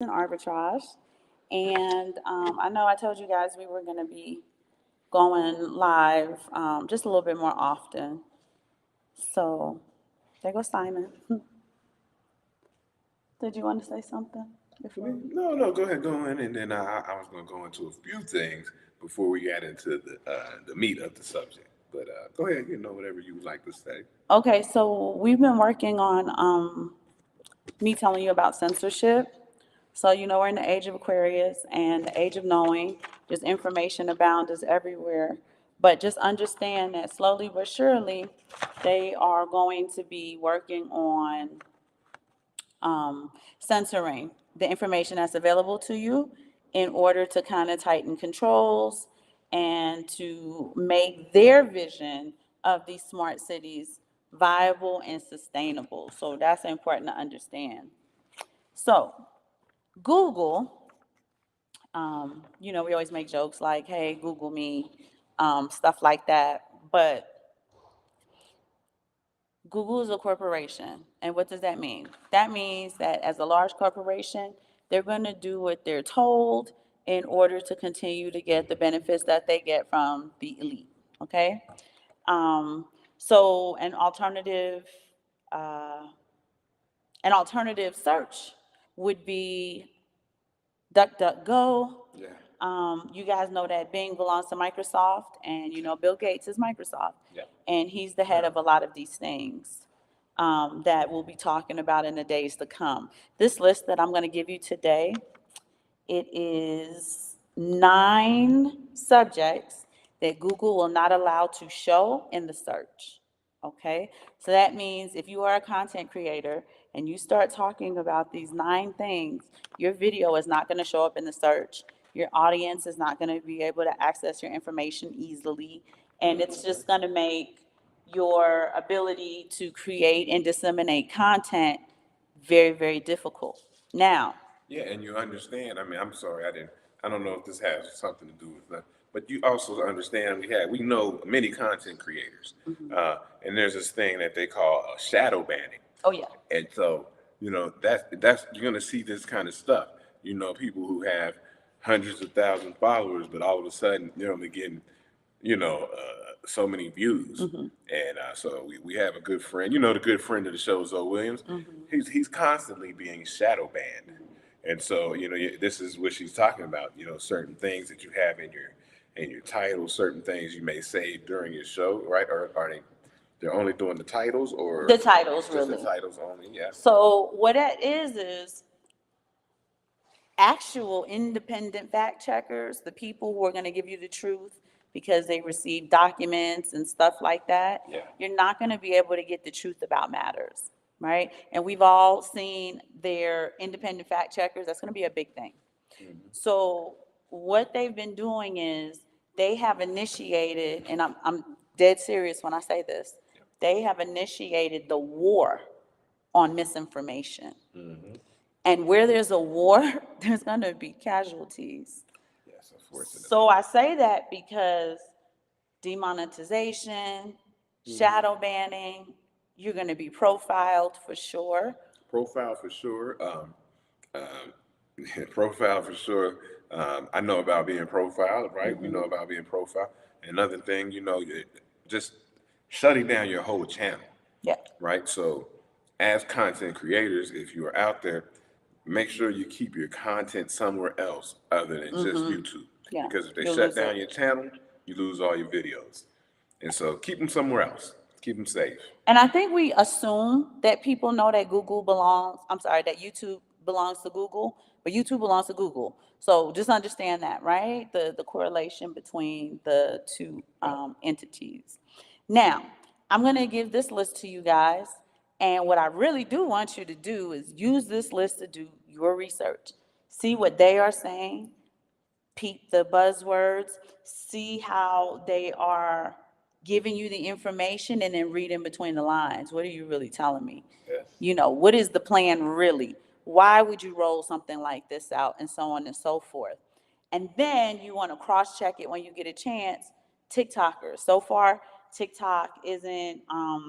and arbitrage. And I know I told you guys we were going to be going live just a little bit more often. So there goes Simon. Did you want to say something before we? No, go ahead, go in, and then I was going to go into a few things before we got into the meat of the subject. But go ahead, whatever you would like to say. Okay, so we've been working on me telling you about censorship. So, we're in the age of Aquarius and the age of knowing. There's information abound is everywhere. But just understand that slowly but surely, they are going to be working on censoring the information that's available to you in order to kind of tighten controls and to make their vision of these smart cities viable and sustainable. So that's important to understand. So Google, we always make jokes like, hey, Google me, stuff like that. But Google is a corporation. And what does that mean? That means that as a large corporation, they're going to do what they're told in order to continue to get the benefits that they get from the elite. Okay? Um, so uh, an alternative search would be DuckDuckGo. Yeah. You guys know that Bing belongs to Microsoft, and Bill Gates is Microsoft, Yeah. and he's the head of a lot of these things that we'll be talking about in the days to come. This list that I'm going to give you today, it is 9 subjects that Google will not allow to show in the search. Okay, so that means if you are a content creator and you start talking about these 9 things, your video is not going to show up in the search. Your audience is not going to be able to access your information easily, and it's just going to make your ability to create and disseminate content very, very difficult. Now, Yeah, and you understand. I mean, I'm sorry, I don't know if this has something to do with that, but you also understand we know many content creators, and there's this thing that they call shadow banning. oh yeah, And so, that's you're gonna see this kind of stuff. People who have hundreds of thousand followers, but all of a sudden they're only getting, so many views. And so we have a good friend, the good friend of the show, Zoe Williams. He's constantly being shadow banned. And so, this is what she's talking about. Certain things that you have in your title, certain things you may say during your show, right? Or are they're only doing the titles, or the titles just really. the titles only? Yeah. So what that is actual independent fact checkers, the people who are going to give you the truth because they receive documents and stuff like that. Yeah. You're not going to be able to get the truth about matters, right? And we've all seen their independent fact checkers. That's going to be a big thing. So what they've been doing is they have initiated, and I'm dead serious when I say this, they have initiated the war on misinformation. And where there's a war, there's going to be casualties. Yes, unfortunately. So I say that because demonetization, shadow banning, you're going to be profiled for sure. Profile for sure. Profile for sure. I know about being profiled, right? We know about being profiled. Another thing, just shutting down your whole channel, Yeah. right? So, as content creators, if you are out there, make sure you keep your content somewhere else other than just YouTube. Yeah. Because if they You'll shut lose down it. your channel, you lose all your videos. And so, keep them somewhere else. Keep them safe. And I think we assume that people know that that YouTube belongs to Google, but YouTube belongs to Google. So just understand that, right? The correlation between the two entities. Now, I'm going to give this list to you guys. And what I really do want you to do is use this list to do your research. See what they are saying, peep the buzzwords, see how they are giving you the information, and then read in between the lines. What are you really telling me? Yes. What is the plan really? Why would you roll something like this out, and so on and so forth? And then you want to cross check it when you get a chance. TikTokers. So far, TikTok isn't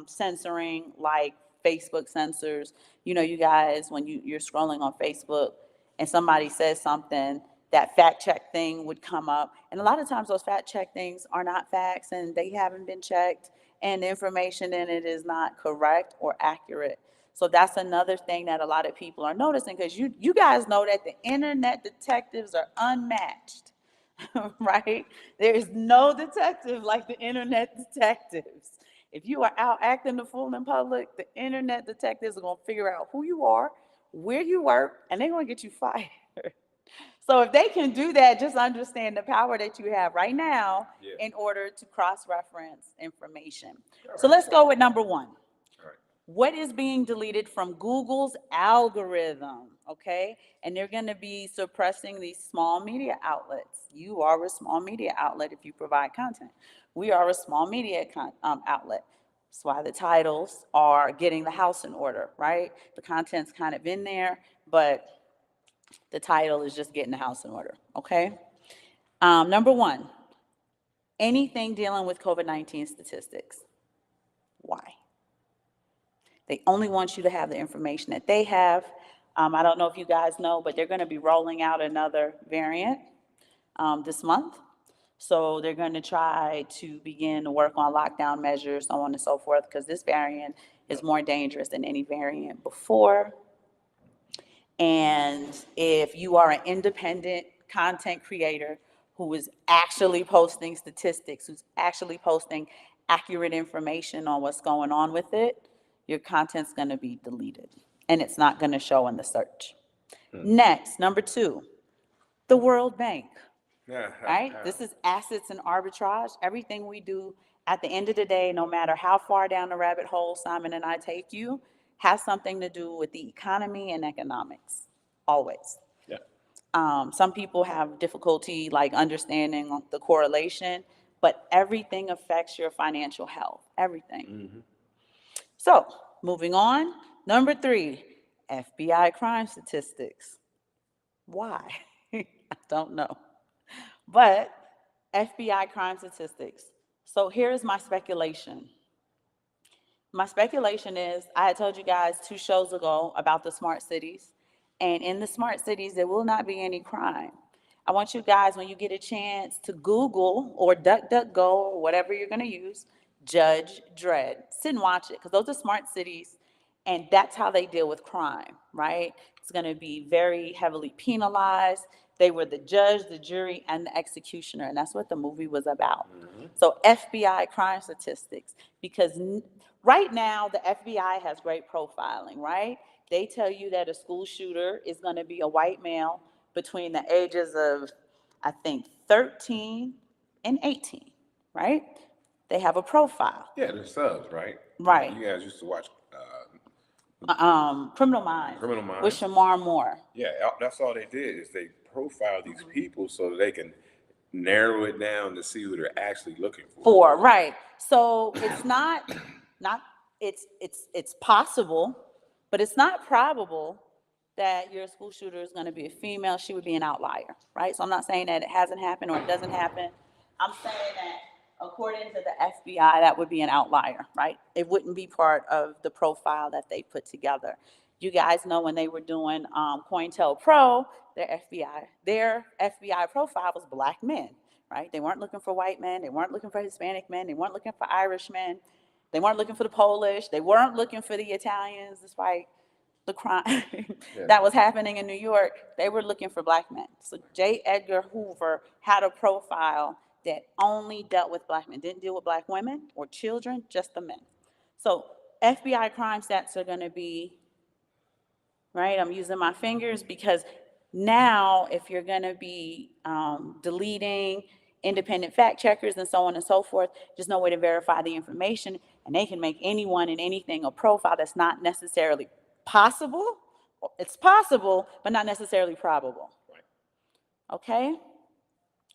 censoring like Facebook censors. You guys, when you're scrolling on Facebook, and somebody says something, that fact check thing would come up. And a lot of times those fact check things are not facts and they haven't been checked and the information in it is not correct or accurate. So that's another thing that a lot of people are noticing, because you guys know that the internet detectives are unmatched, right? There is no detective like the internet detectives. If you are out acting the fool in public, the internet detectives are going to figure out who you are, where you work, and they're going to get you fired. So if they can do that, just understand the power that you have right now in order to cross-reference information. So let's go with number one. What is being deleted from Google's algorithm, okay? And they're going to be suppressing these small media outlets. You are a small media outlet if you provide content. We are a small media outlet. That's why the titles are getting the house in order, right? The content's kind of in there, but the title is just getting the house in order, okay? Number one, anything dealing with COVID-19 statistics. Why? They only want you to have the information that they have. I don't know if you guys know, but they're going to be rolling out another variant this month. So they're going to try to begin to work on lockdown measures, so on and so forth, because this variant is more dangerous than any variant before. And if you are an independent content creator who is actually posting statistics, who's actually posting accurate information on what's going on with it, your content's going to be deleted and it's not going to show in the search. Next, number two, the World Bank, right? This is assets and arbitrage. Everything we do at the end of the day, no matter how far down the rabbit hole Simon and I take you, has something to do with the economy and economics, always. Some people have difficulty like understanding the correlation, but everything affects your financial health, everything. So moving on, number three, FBI crime statistics. Why? I don't know. But FBI crime statistics. So here's my speculation. My speculation is, I had told you guys 2 shows ago about the smart cities. And in the smart cities, there will not be any crime. I want you guys, when you get a chance, to Google or DuckDuckGo or whatever you're going to use, Judge Dredd. Sit and watch it, because those are smart cities, and that's how they deal with crime, right? It's going to be very heavily penalized. They were the judge, the jury, and the executioner, and that's what the movie was about. So FBI crime statistics, because right now the FBI has great profiling, right? They tell you that a school shooter is going to be a white male between the ages of, I think, 13 and 18, right? They have a profile. Yeah, they're subs, right? Right. You guys used to watch Criminal Minds. Criminal Minds. With Shamar Moore. Yeah, that's all they did is they profile these people so that they can narrow it down to see who they're actually looking for. Right. So it's not it's possible, but it's not probable that your school shooter is going to be a female. She would be an outlier, right? So I'm not saying that it hasn't happened or it doesn't happen. I'm saying that according to the FBI, that would be an outlier, right? It wouldn't be part of the profile that they put together. You guys know when they were doing COINTELPRO, their FBI profile was black men, right? They weren't looking for white men. They weren't looking for Hispanic men. They weren't looking for Irish men. They weren't looking for the Polish. They weren't looking for the Italians, despite the crime that was happening in New York. They were looking for black men. So J. Edgar Hoover had a profile that only dealt with black men, didn't deal with black women or children, just the men. So FBI crime stats are going to be, right? I'm using my fingers because now if you're going to be deleting independent fact checkers and so on and so forth, there's no way to verify the information, and they can make anyone and anything a profile that's not necessarily possible. It's possible, but not necessarily probable. Okay?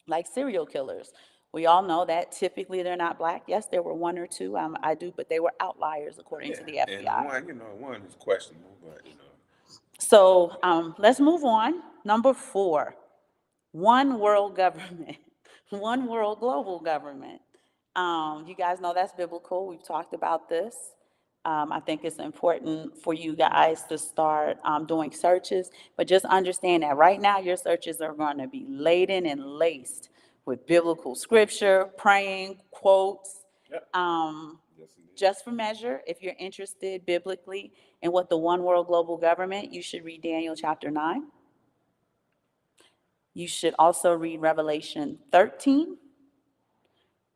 Like serial killers. We all know that typically they're not black. Yes, there were 1 or 2, I do, but they were outliers according to the FBI. And one is questionable, but So let's move on. Number 4, one world government, one world global government. You guys know that's biblical. We've talked about this. I think it's important for you guys to start doing searches, but just understand that right now your searches are going to be laden and laced with biblical scripture, praying, quotes. Yep. Yes, indeed. Just for measure, if you're interested biblically in what the one world global government, you should read Daniel chapter 9. You should also read Revelation 13,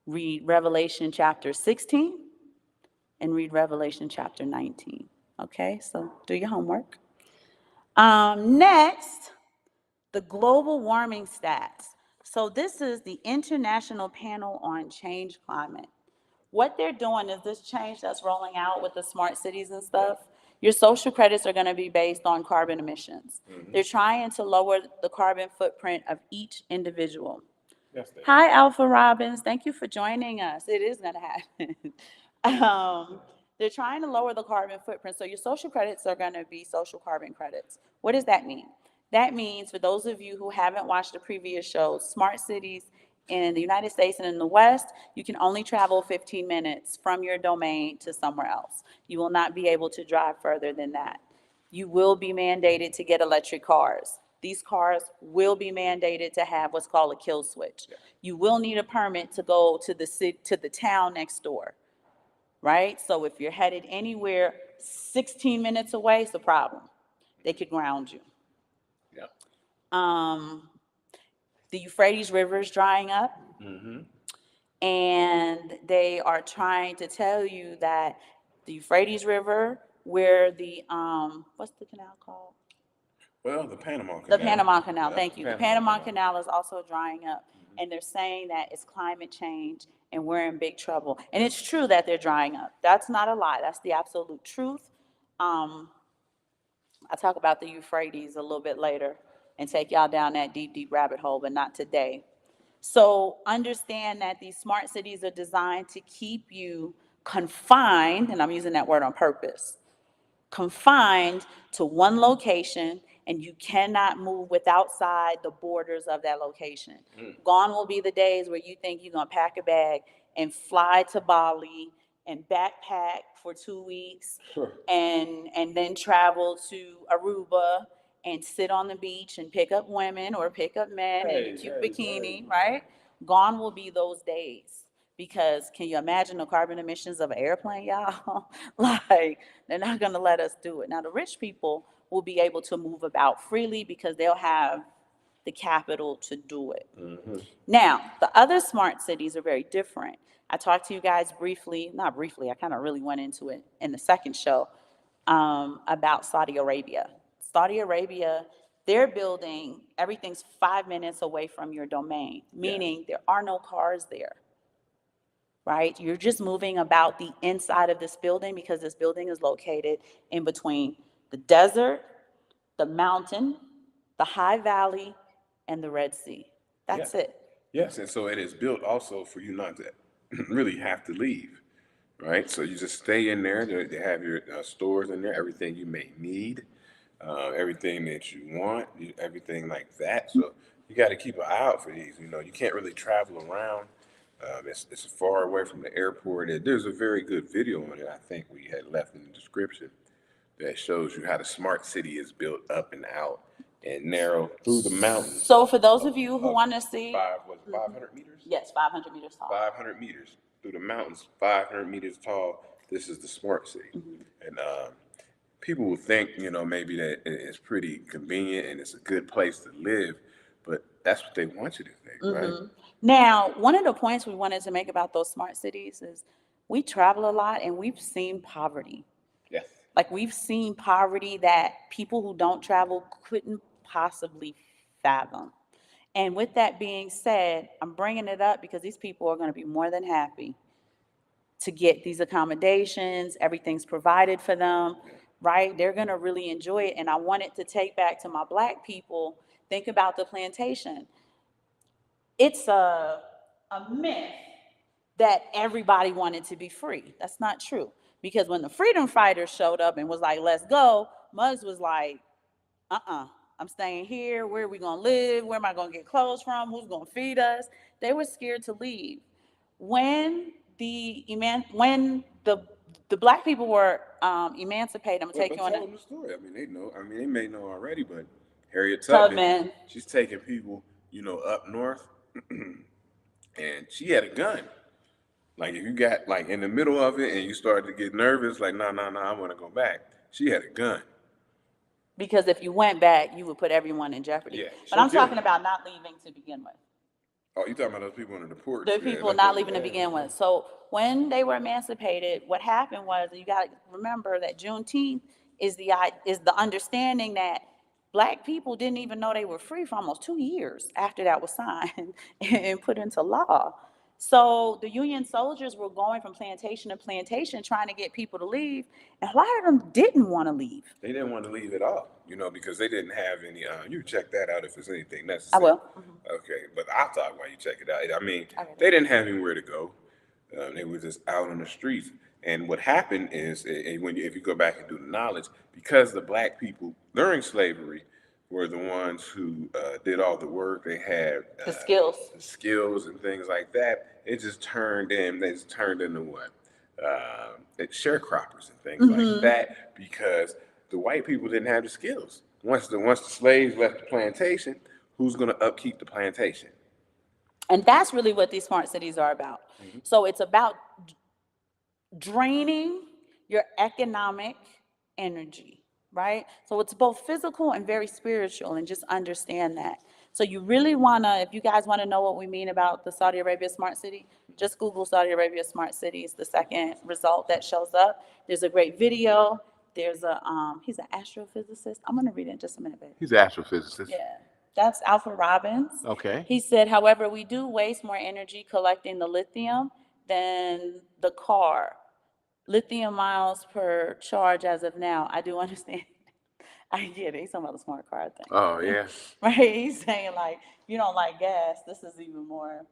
read Revelation chapter 16, and read Revelation chapter 19. Okay, so do your homework. Next, the global warming stats. So this is the International Panel on Change Climate. What they're doing is this change that's rolling out with the smart cities and stuff. Your social credits are going to be based on carbon emissions. They're trying to lower the carbon footprint of each individual. Yes, Hi, Alpha Robbins. Thank you for joining us. It is going to happen. They're trying to lower the carbon footprint. So your social credits are going to be social carbon credits. What does that mean? That means, for those of you who haven't watched the previous shows, smart cities in the United States and in the West, you can only travel 15 minutes from your domain to somewhere else. You will not be able to drive further than that. You will be mandated to get electric cars. These cars will be mandated to have what's called a kill switch. You will need a permit to go to the town next door, right? So if you're headed anywhere 16 minutes away, it's a problem. They could ground you. Yep. The Euphrates River is drying up. And they are trying to tell you that the Euphrates River, where the, what's the canal called? Well, the Panama Canal. The Panama Canal, Yeah, thank you. The Panama Canal is also drying up. And they're saying that it's climate change and we're in big trouble. And it's true that they're drying up. That's not a lie. That's the absolute truth. I'll talk about the Euphrates a little bit later and take y'all down that deep, deep rabbit hole, but not today. So understand that these smart cities are designed to keep you confined, and I'm using that word on purpose, confined to one location, and you cannot move outside the borders of that location. Gone will be the days where you think you're gonna pack a bag and fly to Bali and backpack for 2 weeks, and then travel to Aruba and sit on the beach and pick up women or pick up men in a cute bikini, right? Gone will be those days. Because can you imagine the carbon emissions of an airplane, y'all? Like, they're not gonna let us do it. Now, the rich people will be able to move about freely because they'll have the capital to do it. Now, the other smart cities are very different. I talked to you guys briefly, not briefly, I kind of really went into it in the second show, about Saudi Arabia. Saudi Arabia, they're building, everything's 5 minutes away from your domain, meaning there are no cars there, right? You're just moving about the inside of this building because this building is located in between the desert, the mountain, the high valley, and the Red Sea. That's it. Yes, and so it is built also for you not to really have to leave, right? So you just stay in there. They have your stores in there, everything you may need, everything that you want, everything like that. So you got to keep an eye out for these. You know, you can't really travel around. It's far away from the airport. There's a very good video on it, I think we had left in the description, that shows you how the smart city is built up and out and narrow through the mountains. So for those of you who want to see, 500 meters? yes, 500 meters tall. 500 meters through the mountains, 500 meters tall. This is the smart city. And people will think, you know, maybe that it's pretty convenient and it's a good place to live, but that's what they want you to think, right? Now, one of the points we wanted to make about those smart cities is we travel a lot and we've seen poverty. Yes. Like, we've seen poverty that people who don't travel couldn't possibly fathom. And with that being said, I'm bringing it up because these people are going to be more than happy to get these accommodations. Everything's provided for them, right? They're going to really enjoy it. And I wanted to take back to my Black people, think about the plantation. It's a myth that everybody wanted to be free. That's not true. Because when the freedom fighters showed up and was like, let's go, Muggs was like, I'm staying here. Where are we going to live? Where am I going to get clothes from? Who's going to feed us? They were scared to leave. When the the black people were emancipated. I'm gonna take But you on tell a them the story. I mean, they know. I mean, they may know already, but Harriet Tubman, Tubman. she's taking people, up north, and she had a gun. Like if you got like in the middle of it and you started to get nervous, like no, no, no, I want to go back. She had a gun. Because if you went back, you would put everyone in jeopardy. Yeah, But she'll I'm kill talking you. about not leaving to begin with. Oh, you talking about those people under the porch? The Yeah, people that's not what. leaving to Yeah, begin with. So when they were emancipated, what happened was, you got to remember that Juneteenth is the understanding that black people didn't even know they were free for almost 2 years after that was signed and put into law. So the Union soldiers were going from plantation to plantation trying to get people to leave, and a lot of them didn't want to leave. they didn't want to leave at all, because they didn't have any. You check that out if there's anything I necessary. will. Okay, but I'll talk while you check it out. I mean, Okay. they didn't have anywhere to go. They were just out on the streets. And what happened is, if you go back and do the knowledge, because the black people during slavery were the ones who did all the work, they had The skills. the skills and things like that. They just turned into what? Sharecroppers and things like that, because the white people didn't have the skills. Once the slaves left the plantation, who's going to upkeep the plantation? And that's really what these smart cities are about. So it's about draining your economic energy, right? So it's both physical and very spiritual, and just understand that. So you really if you guys want to know what we mean about the Saudi Arabia smart city, just Google Saudi Arabia smart city. It's the second result that shows up. There's a great video. There's he's an astrophysicist. I'm gonna read it in just a minute, babe. He's an astrophysicist. Yeah, that's Alfred Robbins. Okay. He said, however, we do waste more energy collecting the lithium than the car. Lithium miles per charge as of now. I do understand. I get it. He's talking about the smart car thing. Oh yeah. Right? He's saying, like, you don't like gas. This is even more.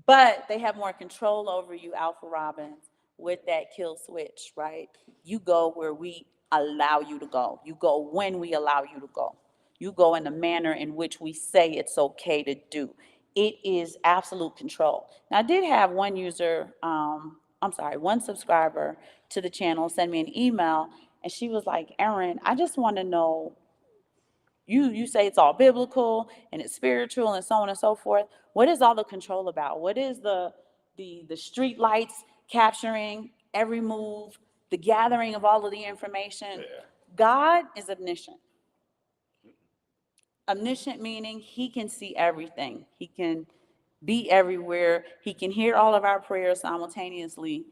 But they have more control over you, Alpha Robbins, with that kill switch, right? You go where we allow you to go. You go when we allow you to go. You go in the manner in which we say it's okay to do. It is absolute control. Now, I did have one one subscriber to the channel send me an email, and she was like, Erin, I just want to know, you say it's all biblical and it's spiritual and so on and so forth. What is all the control about? What is the street lights capturing every move, the gathering of all of the information? Yeah. God is omniscient. Omniscient meaning he can see everything. He can be everywhere. He can hear all of our prayers simultaneously.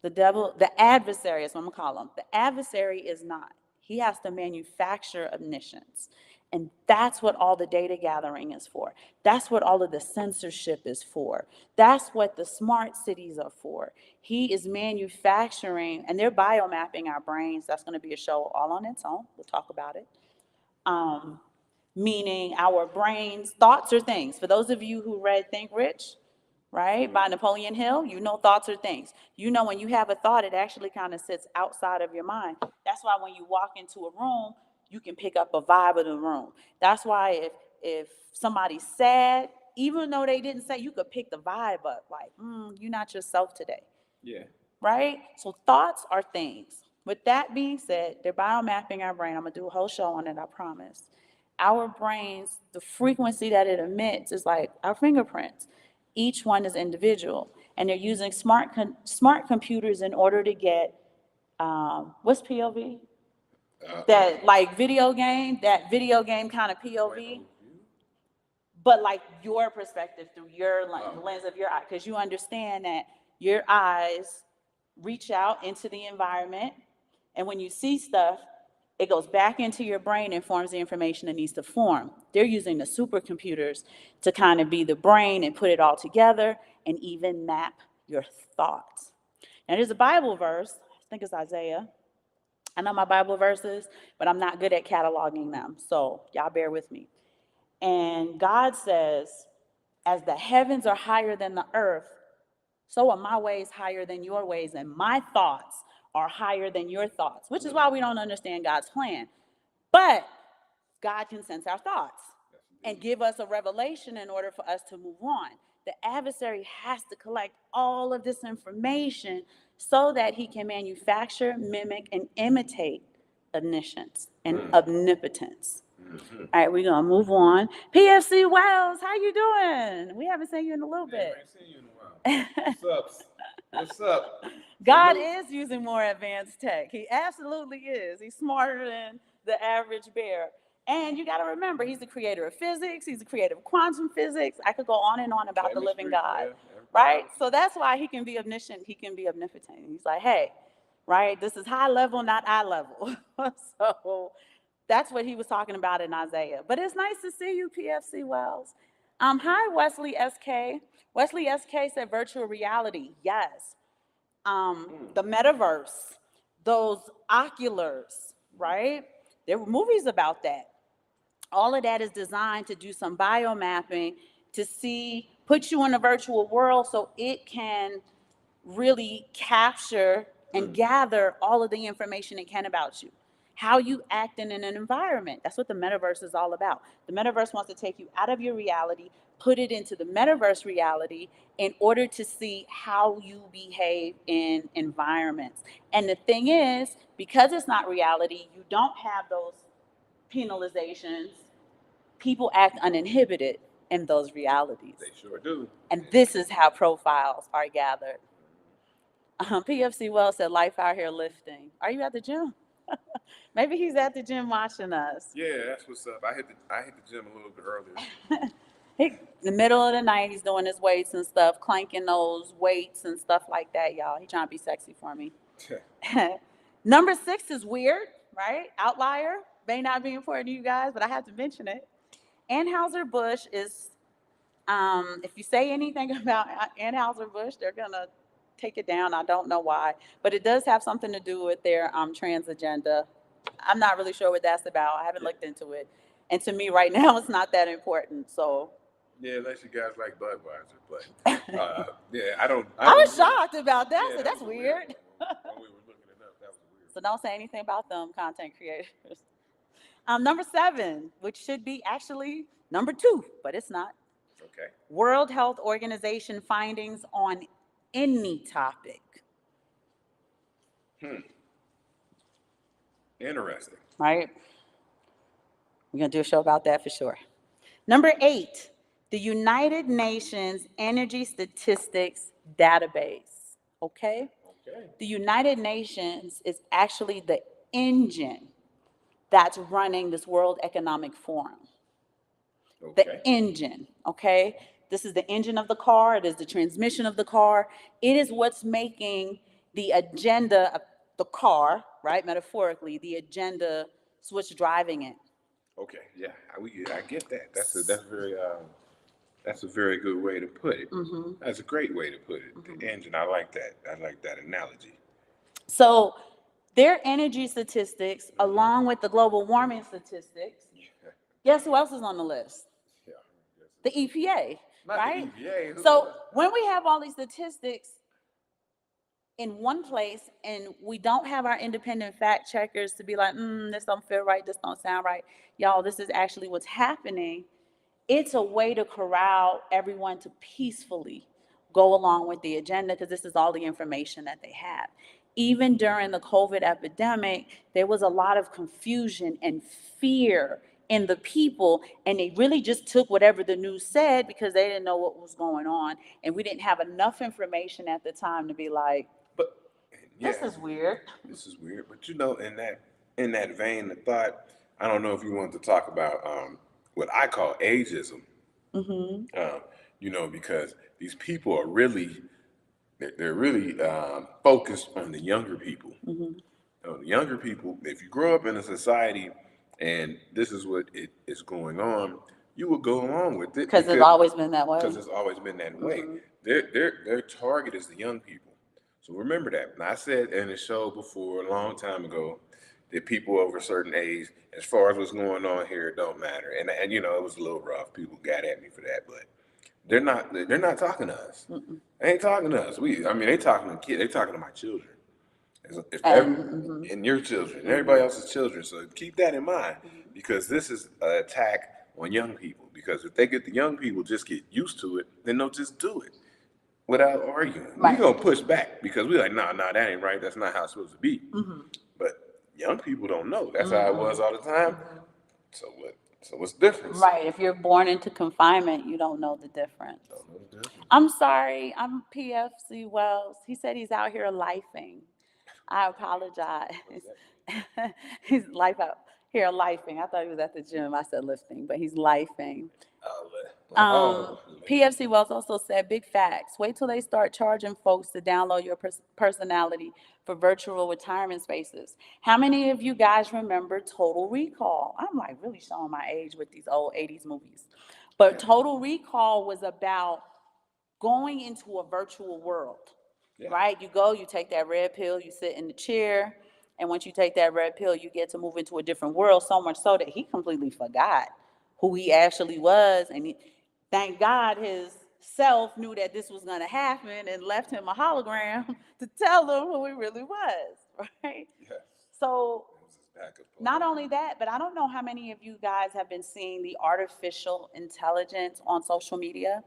The devil, the adversary is what I'm gonna call him. The adversary is not. He has to manufacture omniscience. And that's what all the data gathering is for. That's what all of the censorship is for. That's what the smart cities are for. He is manufacturing, and they're biomapping our brains. That's going to be a show all on its own. We'll talk about it. Meaning our brains, thoughts are things. For those of you who read Think Rich, right, by Napoleon Hill, thoughts are things. When you have a thought, it actually kind of sits outside of your mind. That's why when you walk into a room, you can pick up a vibe of the room. That's why if somebody's sad, even though they didn't say, you could pick the vibe up, like, you're not yourself today. Yeah. Right? So thoughts are things. With that being said, they're biomapping our brain. I'm going to do a whole show on it, I promise. Our brains, the frequency that it emits is like our fingerprints. Each one is individual. And they're using smart computers in order to get, what's POV? That video game kind of POV. But like your perspective through your the lens of your eye. Because you understand that your eyes reach out into the environment. And when you see stuff, it goes back into your brain and forms the information it needs to form. They're using the supercomputers to kind of be the brain and put it all together and even map your thoughts. Now, there's a Bible verse, I think it's Isaiah. I know my Bible verses, but I'm not good at cataloging them. So y'all bear with me. And God says, as the heavens are higher than the earth, so are my ways higher than your ways, and my thoughts are higher than your thoughts, which is why we don't understand God's plan. But God can sense our thoughts. and give us a revelation in order for us to move on. The adversary has to collect all of this information so that he can manufacture, mimic, and imitate omniscience and omnipotence. All right, we're gonna move on. PFC Wells, how you doing? We haven't seen you in a little bit. I ain't seen you in a while. What's up? What's up? God is using more advanced tech. He absolutely is. He's smarter than the average bear. And you got to remember, he's the creator of physics. He's the creator of quantum physics. I could go on and on about the living God, right? So that's why he can be omniscient. He can be omnipotent. He's like, hey, right? This is high level, not eye level. So that's what he was talking about in Isaiah. But it's nice to see you, PFC Wells. Hi, Wesley SK. Wesley SK said virtual reality. Yes. The metaverse, those oculars, right? There were movies about that. All of that is designed to do some biomapping to see, put you in a virtual world so it can really capture and gather all of the information it can about you. How you act in an environment. That's what the metaverse is all about. The metaverse wants to take you out of your reality, put it into the metaverse reality in order to see how you behave in environments. And the thing is, because it's not reality, you don't have those penalizations. People act uninhibited in those realities. They sure do. And this is how profiles are gathered. PFC Wells said, life out here lifting. Are you at the gym? Maybe he's at the gym watching us. Yeah, that's what's up. I hit the gym a little bit earlier. In the middle of the night, he's doing his weights and stuff, clanking those weights and stuff like that, y'all. He trying to be sexy for me. Number 6 is weird, right? Outlier. May not be important to you guys, but I have to mention it. Anheuser-Busch is, if you say anything about Anheuser-Busch, they're going to take it down. I don't know why, but it does have something to do with their trans agenda. I'm not really sure what that's about. I haven't looked into it. And to me right now, it's not that important. So yeah, unless you guys like Budweiser, but yeah, I was shocked about that. So that's weird. When we were looking it up, that was weird. So don't say anything about them, content creators. Number 7, which should be actually number 2, but it's not. Okay. World Health Organization findings on any topic. Interesting. Right? We're going to do a show about that for sure. Number 8, the United Nations Energy Statistics Database. Okay? The United Nations is actually the engine that's running this World Economic Forum. The engine, okay? This is the engine of the car. It is the transmission of the car. It is what's making the agenda of the car, right? Metaphorically, the agenda is what's driving it. Okay, yeah, I get that. That's a very good way to put it. That's a great way to put it. The engine, I like that. I like that analogy. So their energy statistics, along with the global warming statistics, guess who else is on the list? Yeah. The EPA, right? The EPA. So when we have all these statistics in one place and we don't have our independent fact checkers to be like, this don't feel right, this don't sound right. Y'all, this is actually what's happening. It's a way to corral everyone to peacefully go along with the agenda because this is all the information that they have. Even during the COVID epidemic, there was a lot of confusion and fear in the people, and they really just took whatever the news said because they didn't know what was going on, and we didn't have enough information at the time to be like, this is weird. This is weird, but in that vein of thought, I don't know if you want to talk about what I call ageism. Because these people are really focused on the younger people. The younger people, if you grow up in a society and this is what is going on, you will go along with it because it's always been that way. Because it's always been that way. Their target is the young people. So remember that. And I said in a show before a long time ago that people over a certain age, as far as what's going on here, it don't matter. And it was a little rough. People got at me for that, but they're not talking to us. They ain't talking to us. They talking to kids. They talking to my children. And your children, and everybody else's children. So keep that in mind because this is an attack on young people, because if they get the young people just get used to it, then they'll just do it without arguing. We Right. gonna push back because we like, nah, that ain't right. That's not how it's supposed to be. But young people don't know. That's how it was all the time. So what? So what's the difference? Right. If you're born into confinement, you don't know the difference. Don't know the difference. I'm sorry. I'm PFC Wells. He said he's out here lifing. I apologize. He's life out here lifing. I thought he was at the gym. I said lifting, but he's lifing. PFC Wells also said, big facts. Wait till they start charging folks to download your personality for virtual retirement spaces. How many of you guys remember Total Recall? I'm like really showing my age with these old 80s movies. But Total Recall was about going into a virtual world, right? You go, you take that red pill, you sit in the chair, and once you take that red pill, you get to move into a different world, so much so that he completely forgot who he actually was, and thank God his self knew that this was going to happen and left him a hologram to tell him who he really was, right? Yeah. So not only that, but I don't know how many of you guys have been seeing the artificial intelligence on social media.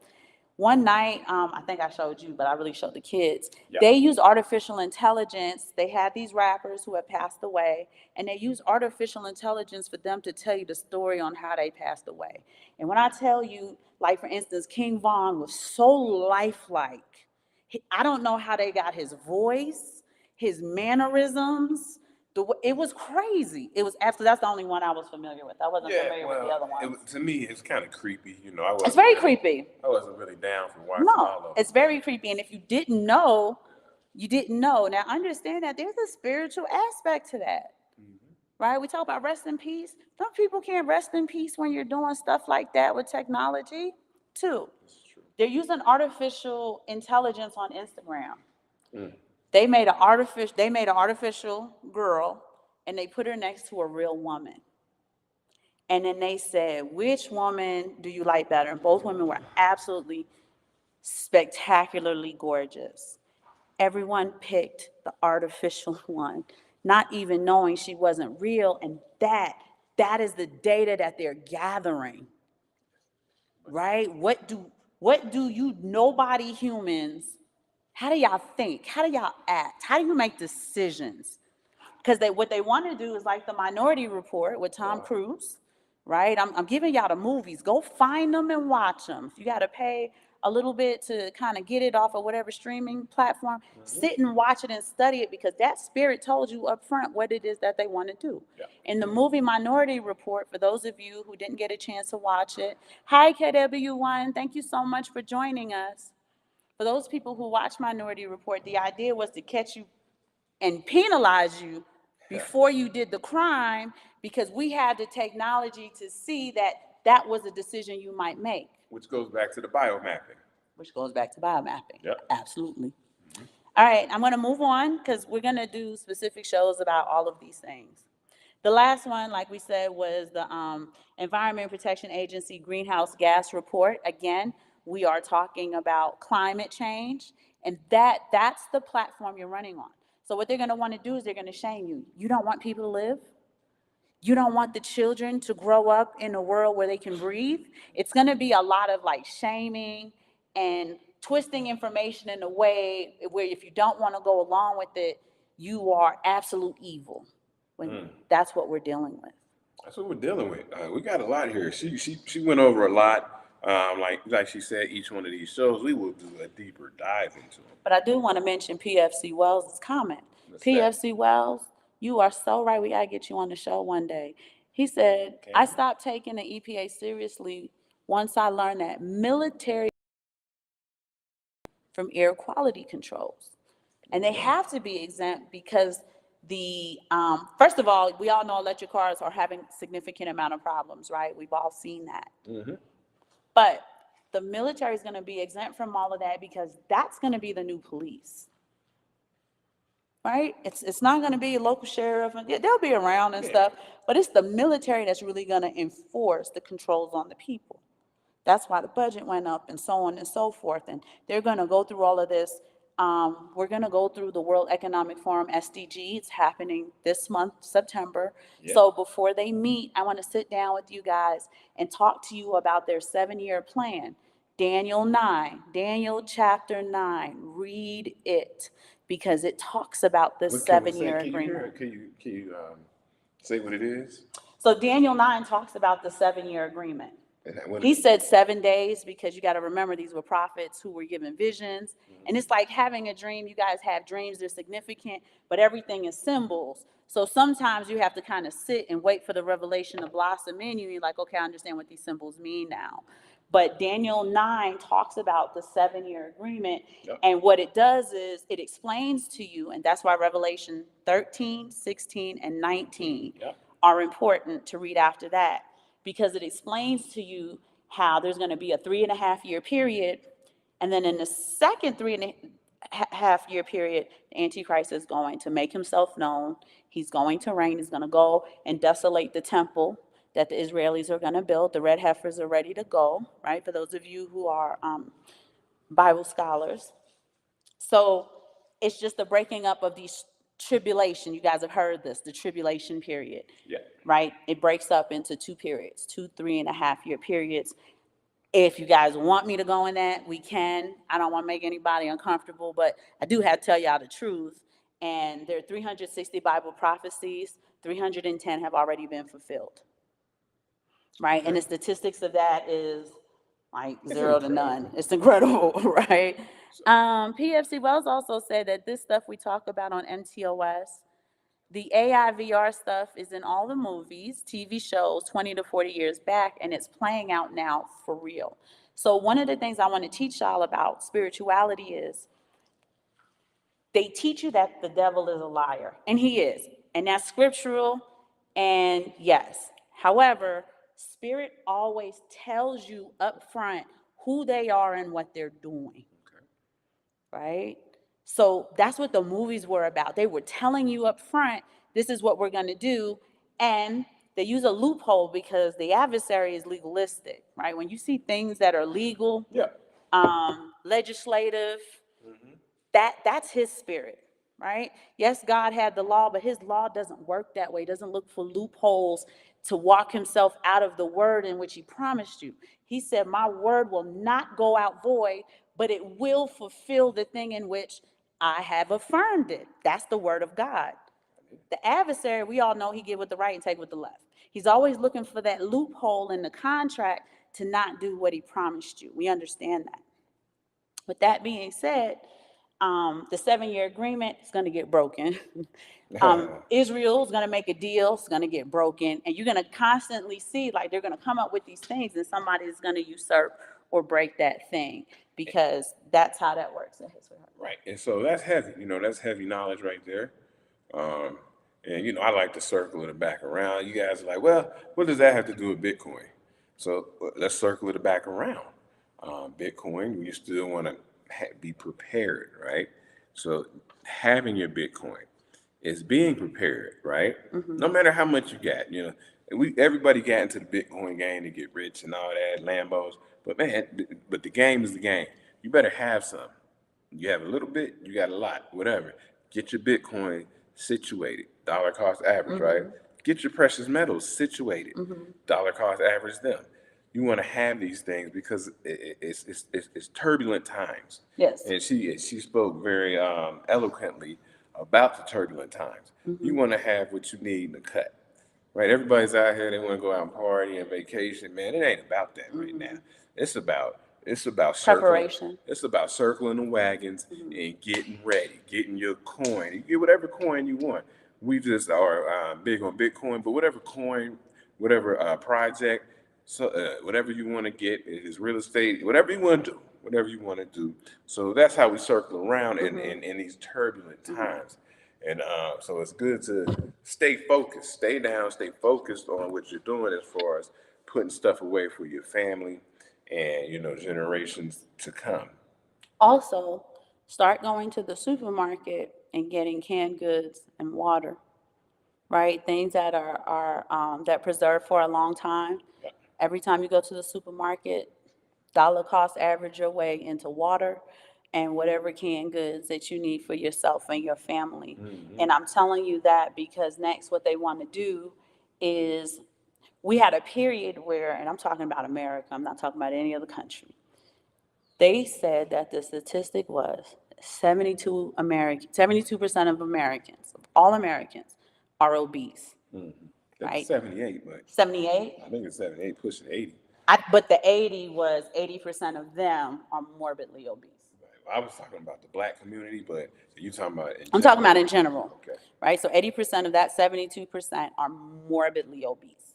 One night, I think I showed you, but I really showed the kids. Yeah. They use artificial intelligence. They had these rappers who have passed away, and they use artificial intelligence for them to tell you the story on how they passed away. And when I tell you, like for instance, King Von was so lifelike. I don't know how they got his voice, his mannerisms. It was crazy. It was absolutely, that's the only one I was familiar with. I wasn't familiar with the other ones. To me, it's kind of creepy. It's very creepy. I wasn't really down for watching all of them. It's very creepy. And if you didn't know, you didn't know. Now, understand that there's a spiritual aspect to that, right? We talk about rest in peace. Some people can't rest in peace when you're doing stuff like that with technology, too. They're using artificial intelligence on Instagram. They made an artificial girl, and they put her next to a real woman. And then they said, which woman do you like better? And both women were absolutely spectacularly gorgeous. Everyone picked the artificial one, not even knowing she wasn't real. And that is the data that they're gathering, right? Nobody humans, how do y'all think? How do y'all act? How do you make decisions? Because what they want to do is like the Minority Report with Tom Cruise, right? I'm giving y'all the movies. Go find them and watch them. If you got to pay a little bit to kind of get it off of whatever streaming platform, sit and watch it and study it, because that spirit told you up front what it is that they want to do. Yeah. In the movie Minority Report, for those of you who didn't get a chance to watch it, hi KRBE, thank you so much for joining us. For those people who watch Minority Report, the idea was to catch you and penalize you before you did the crime, because we had the technology to see that that was a decision you might make. Which goes back to the biomapping. Yep. Absolutely. All right, I'm going to move on because we're going to do specific shows about all of these things. The last one, like we said, was the Environment Protection Agency Greenhouse Gas Report. Again, we are talking about climate change, and that's the platform you're running on. So what they're going to want to do is they're going to shame you. You don't want people to live. You don't want the children to grow up in a world where they can breathe. It's going to be a lot of like shaming and twisting information in a way where if you don't want to go along with it, you are absolute evil. That's what we're dealing with. That's what we're dealing with. We got a lot here. She went over a lot. Like she said, each one of these shows, we will do a deeper dive into them. But I do want to mention PFC Wells' comment. PFC Wells, you are so right. We got to get you on the show one day. He said, I stopped taking the EPA seriously once I learned that military from air quality controls. And they have to be exempt because first of all, we all know electric cars are having significant amount of problems, right? We've all seen that. But the military is going to be exempt from all of that because that's going to be the new police, right? It's not going to be a local sheriff. They'll be around and stuff, but it's the military that's really going to enforce the controls on the people. That's why the budget went up and so on and so forth. And they're going to go through all of this We're going to go through the World Economic Forum SDG. It's happening this month, September. Yep. So before they meet, I want to sit down with you guys and talk to you about their 7-year plan. Daniel chapter 9, read it because it talks about this What can we say? 7-year Can you hear agreement. it? Can you say what it is? So Daniel 9 talks about the 7-year agreement. And what He is it? said 7 days because you got to remember these were prophets who were given visions. And it's like having a dream. You guys have dreams, they're significant, but everything is symbols. So sometimes you have to kind of sit and wait for the revelation to blossom in you. You're like, okay, I understand what these symbols mean now. But Daniel 9 talks about the 7-year agreement. Yep. And what it does is it explains to you, and that's why Revelation 13, 16, and 19 Yep. are important to read after that, because it explains to you how there's going to be a 3.5-year period. And then in the second 3.5-year period, the Antichrist is going to make himself known. He's going to reign. He's going to go and desolate the temple that the Israelis are going to build. The red heifers are ready to go, right? For those of you who are Bible scholars. So it's just the breaking up of these tribulation. You guys have heard this, the tribulation period. Yeah. Right? It breaks up into 2 periods, 2 3.5-year periods. If you guys want me to go in that, we can. I don't want to make anybody uncomfortable, but I do have to tell y'all the truth. And there are 360 Bible prophecies. 310 have already been fulfilled. Right? And the statistics of that is like It's 0 to incredible. none. It's incredible, right? PFC Wells also said that this stuff we talk about on MTOS, the AI VR stuff is in all the movies, TV shows 20 to 40 years back, and it's playing out now for real. So one of the things I want to teach y'all about spirituality is they teach you that the devil is a liar, and he is, and that's scriptural, and yes. However, spirit always tells you up front who they are and what they're doing, right? So that's what the movies were about. They were telling you up front, this is what we're going to do. And they use a loophole because the adversary is legalistic, right? When you see things that are legal, Yeah. legislative, Mm-hmm. that's his spirit, right? Yes, God had the law, but his law doesn't work that way. He doesn't look for loopholes to walk himself out of the word in which he promised you. He said, my word will not go out void, but it will fulfill the thing in which I have affirmed it. That's the word of God. The adversary, we all know he give with the right and take with the left. He's always looking for that loophole in the contract to not do what he promised you. We understand that. With that being said, the 7-year agreement is going to get broken. Israel is going to make a deal. It's going to get broken. And you're going to constantly see, like, they're going to come up with these things and somebody is going to usurp or break that thing, because that's how that works. Right. And so that's heavy. That's heavy knowledge right there. And I like to circle it back around. You guys are like, well, what does that have to do with Bitcoin? So let's circle it back around. Bitcoin, you still want to be prepared, right? So having your Bitcoin is being prepared, right? Mm-hmm. No matter how much you got, everybody got into the Bitcoin game to get rich and all that, Lambos. But man, but the game is the game. You better have some. You have a little bit, you got a lot, whatever. Get your Bitcoin situated, dollar cost average, Mm-hmm. right? Get your precious metals situated, Mm-hmm. dollar cost average them. You want to have these things because it's turbulent times. Yes. And she spoke very eloquently about the turbulent times. Mm-hmm. You want to have what you need in the cut, right? Everybody's out here, they want to go out and party and vacation. Man, it ain't about that right now. It's about Preparation. It's about circling the wagons and getting ready, getting your coin. You get whatever coin you want. We just are big on Bitcoin, but whatever coin, whatever project, so whatever you want to get, is real estate, whatever you want to do, whatever you want to do. So that's how we circle around in these turbulent times. And so it's good to stay focused, stay down, stay focused on what you're doing as far as putting stuff away for your family and generations to come. Also, start going to the supermarket and getting canned goods and water, right? Things that are that preserve for a long time. Yeah. Every time you go to the supermarket, dollar cost average your way into water. and whatever canned goods that you need for yourself and your family. Mm-hmm. And I'm telling you that because next what they want to do is, we had a period where, and I'm talking about America, I'm not talking about any other country. They said that the statistic was 72% of Americans, of all Americans, are obese, Mm-hmm. That's right? 78, but 78? I think it's 78 pushing 80. But the 80 was 80% of them are morbidly obese. I was talking about the black community, but you talking about in I'm general? talking about in general, Okay. right? So 80% of that 72% are morbidly obese,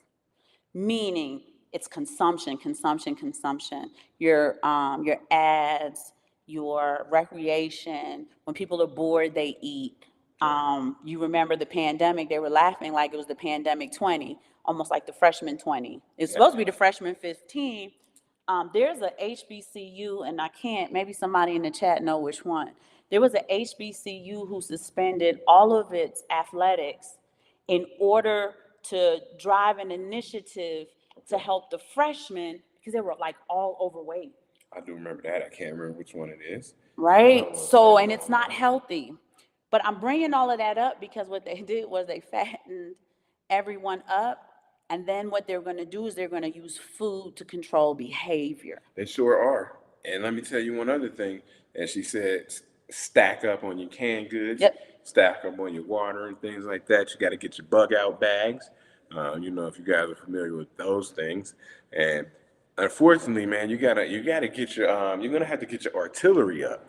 meaning it's consumption, consumption, consumption. Your ads, your recreation. When people are bored, they eat. You remember the pandemic? They were laughing like it was the pandemic 20, almost like the freshman 20. It's supposed to be the freshman 15. There's a HBCU, and I can't. Maybe somebody in the chat know which one. There was a HBCU who suspended all of its athletics in order to drive an initiative to help the freshmen because they were like all overweight. I do remember that. I can't remember which one it is. Right? So, and it's not healthy. But I'm bringing all of that up because what they did was they fattened everyone up. And then what they're going to do is they're going to use food to control behavior. They sure are. And let me tell you one other thing. As she said, stack up on your canned goods, Yep. stack up on your water and things like that. You got to get your bug out bags. If you guys are familiar with those things. And unfortunately, man, you gotta get your you're gonna have to get your artillery up.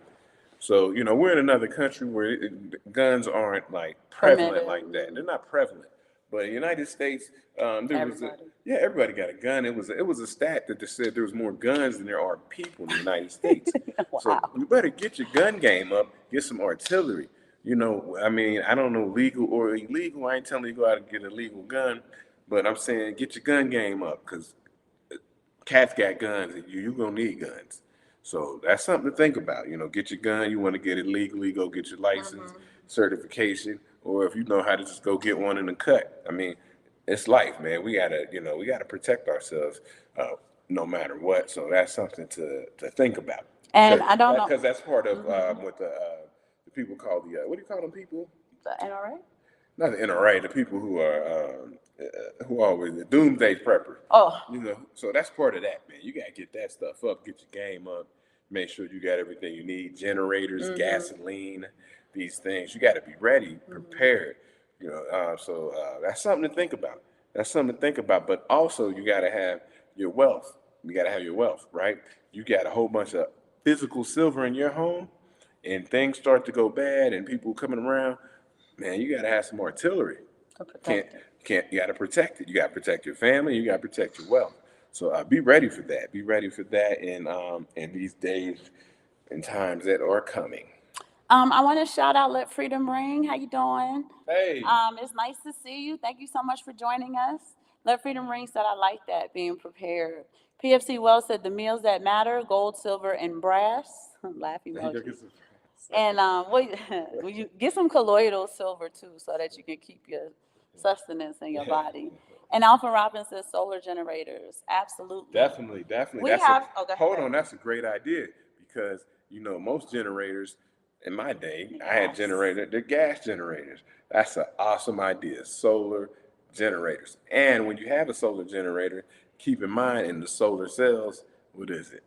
So, we're in another country where guns aren't like prevalent like that. They're not prevalent. But in the United States, everybody got a gun. It was a stat that said there was more guns than there are people in the United States. Wow. So you better get your gun game up, get some artillery. I don't know legal or illegal. I ain't telling you to go out and get a legal gun, but I'm saying get your gun game up because cats got guns and you gonna need guns. So that's something to think about. Get your gun. You want to get it legally, go get your license, certification, or if you know how to just go get one in the cut. I mean, it's life, man. We gotta protect ourselves, no matter what. So that's something to think about. And I don't know. Because that's part of what the people call the what do you call them people? The NRA? Not the NRA. The people who are always the doomsday prepper. Oh. So that's part of that, man. You gotta get that stuff up, get your game up, make sure you got everything you need, generators, gasoline, these things. You got to be ready, prepared. So that's something to think about. But also, you got to have your wealth. You got to have your wealth, right? You got a whole bunch of physical silver in your home, and things start to go bad, and people coming around. Man, you got to have some artillery. You got to protect it. You got to protect your family. You got to protect your wealth. So be ready for that. Be ready for that in these days and times that are coming. I want to shout out Let Freedom Ring. How you doing? Hey. It's nice to see you. Thank you so much for joining us. Let Freedom Ring said, I like that, being prepared. PFC Wells said, the meals that matter, gold, silver, and brass. Laughing emojis. And will you get some colloidal silver, too, so that you can keep your sustenance in your body. And Alpha Robin says solar generators. Absolutely. Definitely. Hold on, that's a great idea because, most generators, in my day, I had generators, they're gas generators. That's an awesome idea, solar generators. And when you have a solar generator, keep in mind in the solar cells, what is it?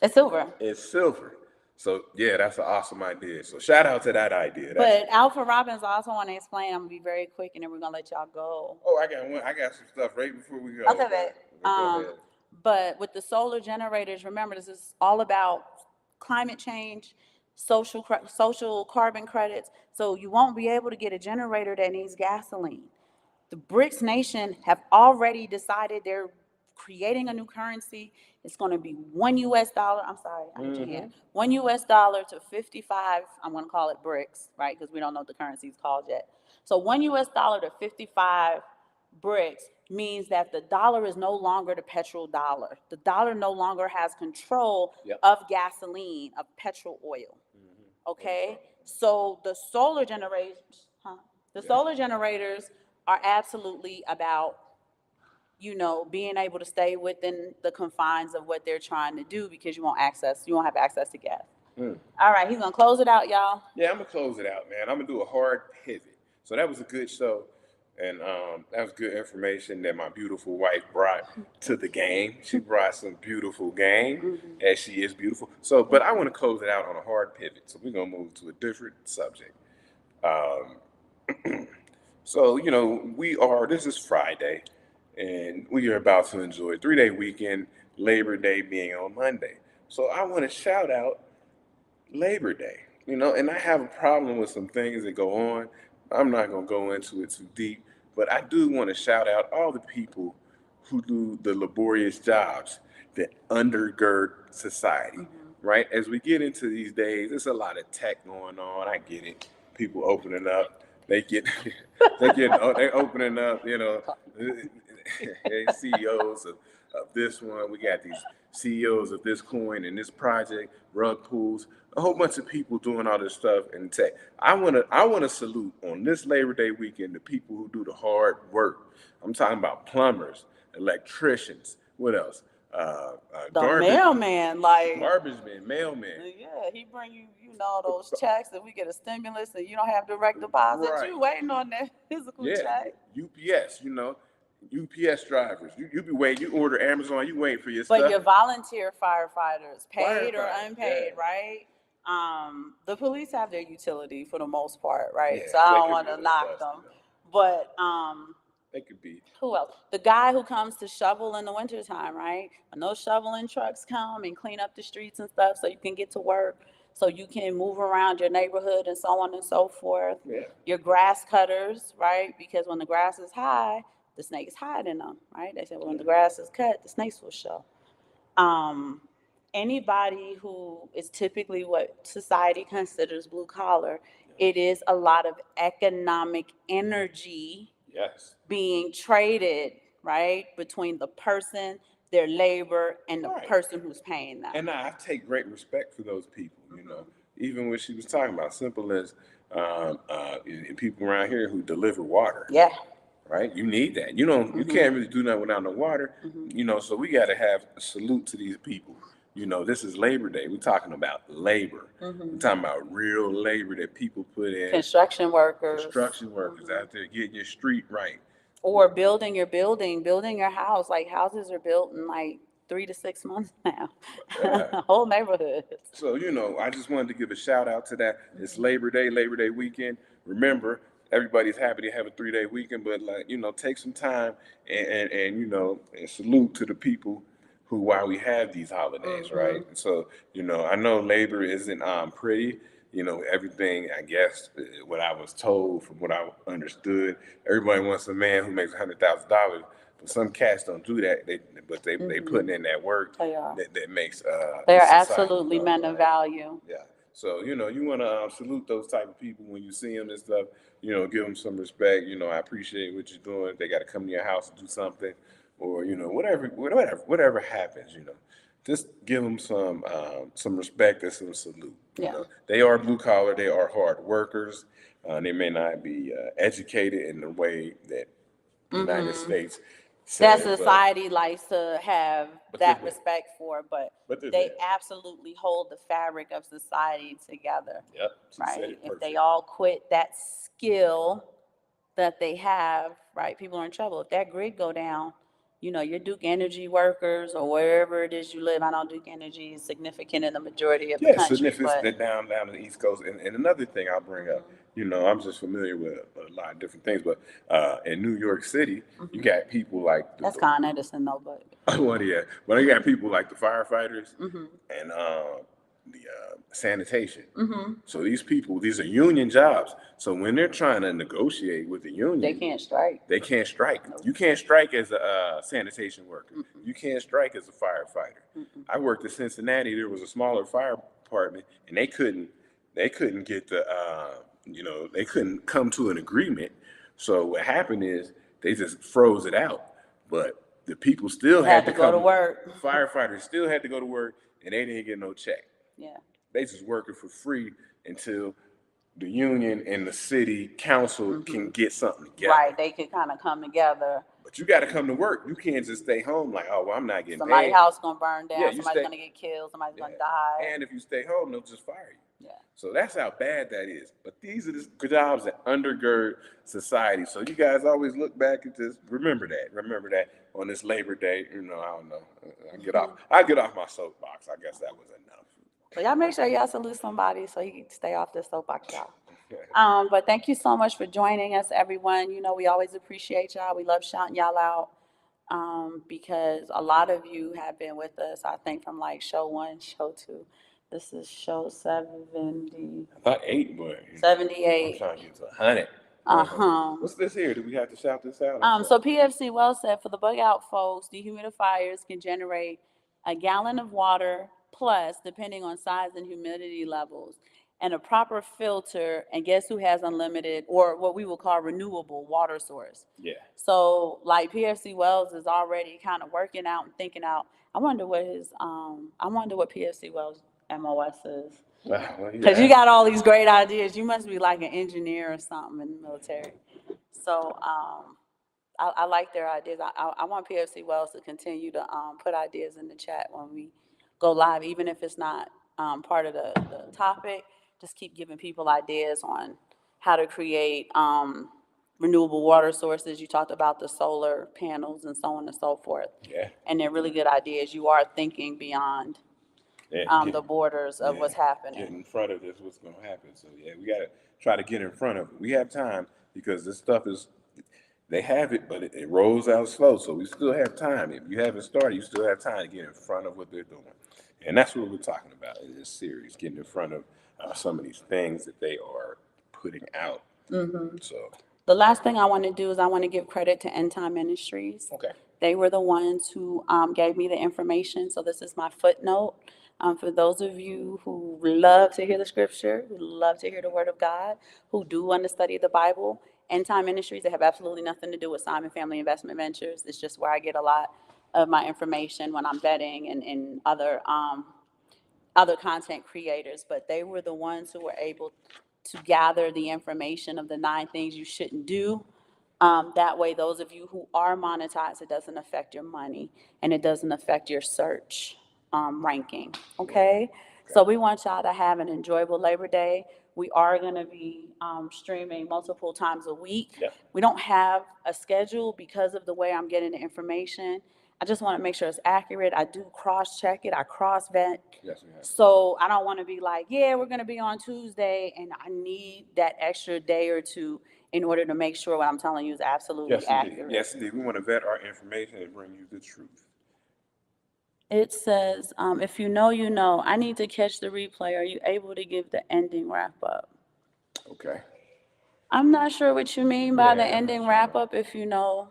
It's silver. It's silver. So, yeah, that's an awesome idea. So, shout out to that idea. But Alpha Robbins also want to explain. I'm going to be very quick, and then we're going to let y'all go. Oh, I got some stuff right before we go. Okay, babe. Go ahead. But with the solar generators, remember, this is all about climate change, social carbon credits. So you won't be able to get a generator that needs gasoline. The BRICS nation have already decided they're creating a new currency. It's going to be $1 US. I'm sorry, I need your hand. $1 US to 55. I'm going to call it BRICS, right? Because we don't know what the currency is called yet. So $1 US to 55 BRICS means that the dollar is no longer the petrol dollar. The dollar no longer has control of gasoline, of petrol oil. Okay? So the solar generators, are absolutely about, being able to stay within the confines of what they're trying to do because you won't have access to gas. All right, he's gonna close it out, y'all. Yeah, I'm gonna close it out, man. I'm gonna do a hard pivot. So that was a good show, and that was good information that my beautiful wife brought to the game. She brought some beautiful game, as she is beautiful. So, but I want to close it out on a hard pivot. So we're gonna move to a different subject. Um, so this is Friday, and we are about to enjoy a 3-day weekend. Labor Day being on Monday. So I want to shout out Labor Day, and I have a problem with some things that go on. I'm not going to go into it too deep, but I do want to shout out all the people who do the laborious jobs that undergird society, right? As we get into these days, there's a lot of tech going on. I get it. People opening up, they opening up, CEOs of this one. We got these CEOs of this coin and this project, rug pools, a whole bunch of people doing all this stuff in tech. I wanna salute on this Labor Day weekend the people who do the hard work. I'm talking about plumbers, electricians, what else? The mailman, like garbage man, mailman. yeah, he bring you, those checks, and we get a stimulus, and you don't have direct deposit. Right. You waiting on that physical check. UPS, UPS drivers. You be waiting. You order Amazon. You wait for your But stuff. your volunteer firefighters, paid or unpaid, right? The police have their utility for the most part, right? Yeah, so I they don't could want be to a knock little them, dusty, but They could be. who else? The guy who comes to shovel in the wintertime, right? When those shoveling trucks come and clean up the streets and stuff so you can get to work, so you can move around your neighborhood and so on and so forth. Yeah. Your grass cutters, right? Because when the grass is high, the snakes hide in them, right? They say when the grass is cut, the snakes will show. Anybody who is typically what society considers blue collar, it is a lot of economic energy Yes. being traded, right, between the person, their labor, and the Right. person who's paying them. And I take great respect for those people, even when she was talking about simple as people around here who deliver water. Yeah. Right? You need that. You can't really do nothing without no water, so we got to have a salute to these people. This is Labor Day. We're talking about labor. We're talking about real labor that people put in. Construction workers. Out there getting your street right. Or building your building, building your house. Like houses are built in like 3 to 6 months now. Yeah. Whole neighborhood. So, I just wanted to give a shout out to that. It's Labor Day weekend. Remember, everybody's happy to have a 3-day weekend, but take some time and salute to the people who, while we have these holidays, right? So, I know labor isn't pretty. Everything, I guess, what I was told from what I understood, everybody wants a man who makes $100,000. But some cats don't do that. They putting in that work that makes they are absolutely men of value. Yeah. So you want to salute those type of people when you see them and stuff. Give them some respect. I appreciate what you're doing. They got to come to your house and do something, or whatever happens. Just give them some respect and some salute. Yeah. They are blue collar. They are hard workers. They may not be educated in the way that the United States that society likes to have that respect for, but they absolutely hold the fabric of society together. Yep. Right. If they all quit that skill that they have, right, people are in trouble. If that grid go down, your Duke Energy workers or wherever it is you live. I know Duke Energy is significant in the majority of the country. Significant down the East Coast. And another thing I'll bring up, I'm just familiar with a lot of different things, but in New York City, you got people like that's Con Edison though, but well, yeah, but you got people like the firefighters and the sanitation. So these are union jobs. So when they're trying to negotiate with the union, they can't strike. Nope. You can't strike as a sanitation worker. You can't strike as a firefighter. I worked in Cincinnati. There was a smaller fire department, and they couldn't get they couldn't come to an agreement. So what happened is they just froze it out. But the people still had to go to work. Firefighters still had to go to work, and they didn't get no check. Yeah. They just working for free until the union and the city council can get something together. Right, they can kind of come together. But you got to come to work. You can't just stay home like, oh, well, I'm not getting Somebody's paid. house gonna burn down. Yeah, you Somebody's stay. gonna get killed. Somebody's gonna Yeah. die. And if you stay home, they'll just fire you. Yeah. So that's how bad that is. But these are the jobs that undergird society. So you guys always look back at this. Remember that. Remember that on this Labor Day. You know, I don't know. I get off my soapbox. I guess that was enough. So y'all make sure y'all salute somebody so you can stay off this soapbox, y'all. But thank you so much for joining us, everyone. You know, we always appreciate y'all. We love shouting y'all out because a lot of you have been with us, I think, from like show 1, show 2. This is show 70. I thought 8, but 78. I'm trying to get to 100. What's this here? Do we have to shout this out? So PFC well said, for the bug out folks, dehumidifiers can generate a gallon of water plus, depending on size and humidity levels, and a proper filter. And guess who has unlimited, or what we will call renewable water source? Yeah. So like PFC Wells is already kind of working out and thinking out. I wonder what PFC Wells MOS is. Because you got all these great ideas. You must be like an engineer or something in the military. So I like their ideas. I want PFC Wells to continue to put ideas in the chat when we go live, even if it's not part of the topic. Just keep giving people ideas on how to create renewable water sources. You talked about the solar panels and so on and so forth. Yeah. And they're really good ideas. You are thinking beyond the borders of what's happening. Get in front of this, what's going to happen. So yeah, we got to try to get in front of it. We have time because this stuff is, they have it, but it rolls out slow. So we still have time. If you haven't started, you still have time to get in front of what they're doing. And that's what we're talking about in this series, getting in front of some of these things that they are putting out. Mm-hmm. So the last thing I want to do is I want to give credit to End Time Ministries. Okay. They were the ones who gave me the information. So this is my footnote. For those of you who love to hear the scripture, who love to hear the word of God, who do want to study the Bible, End Time Ministries, they have absolutely nothing to do with Simon Family Investment Ventures. It's just where I get a lot of my information when I'm vetting and other content creators. But they were the ones who were able to gather the information of the 9 things you shouldn't do. That way, those of you who are monetized, it doesn't affect your money and it doesn't affect your search ranking. Okay? So we want y'all to have an enjoyable Labor Day. We are going to be streaming multiple times a week. Yeah. We don't have a schedule because of the way I'm getting the information. I just want to make sure it's accurate. I do cross-check it. I cross-vet. Yes, we have. So I don't want to be like, yeah, we're going to be on Tuesday, and I need that extra day or two in order to make sure what I'm telling you is absolutely accurate. Yes, indeed. We want to vet our information and bring you the truth. It says, if you know, you know. I need to catch the replay. Are you able to give the ending wrap-up? Okay. I'm not sure what you mean by the ending wrap-up. If you know,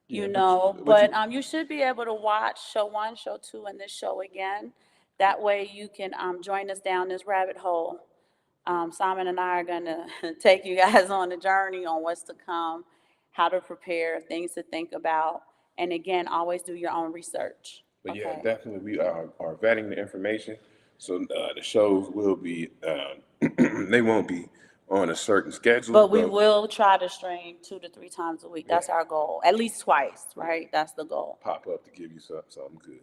you know. But you should be able to watch show 1, show 2, and this show again. That way you can join us down this rabbit hole. Simon and I are going to take you guys on a journey on what's to come, how to prepare, things to think about. And again, always do your own research. But yeah, definitely we are vetting the information. So the shows will be, they won't be on a certain schedule. But we will try to stream 2 to 3 times a week. That's our goal. At least twice, right? That's the goal. Pop up to give you something good.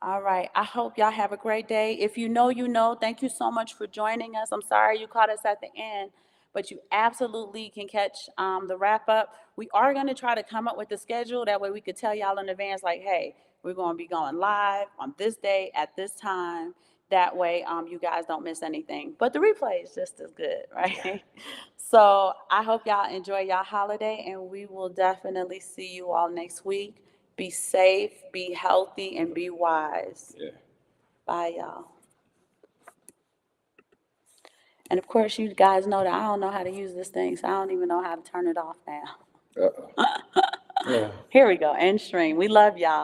All right. I hope y'all have a great day. If you know, you know. Thank you so much for joining us. I'm sorry you caught us at the end, but you absolutely can catch the wrap up. We are going to try to come up with the schedule. That way we could tell y'all in advance, like, hey, we're going to be going live on this day at this time. That way you guys don't miss anything. But the replay is just as good, right? Yeah. So I hope y'all enjoy y'all holiday, and we will definitely see you all next week. Be safe, be healthy, and be wise. Yeah. Bye, y'all. And of course, you guys know that I don't know how to use this thing, so I don't even know how to turn it off now. Uh-oh. Here we go, end stream. We love y'all.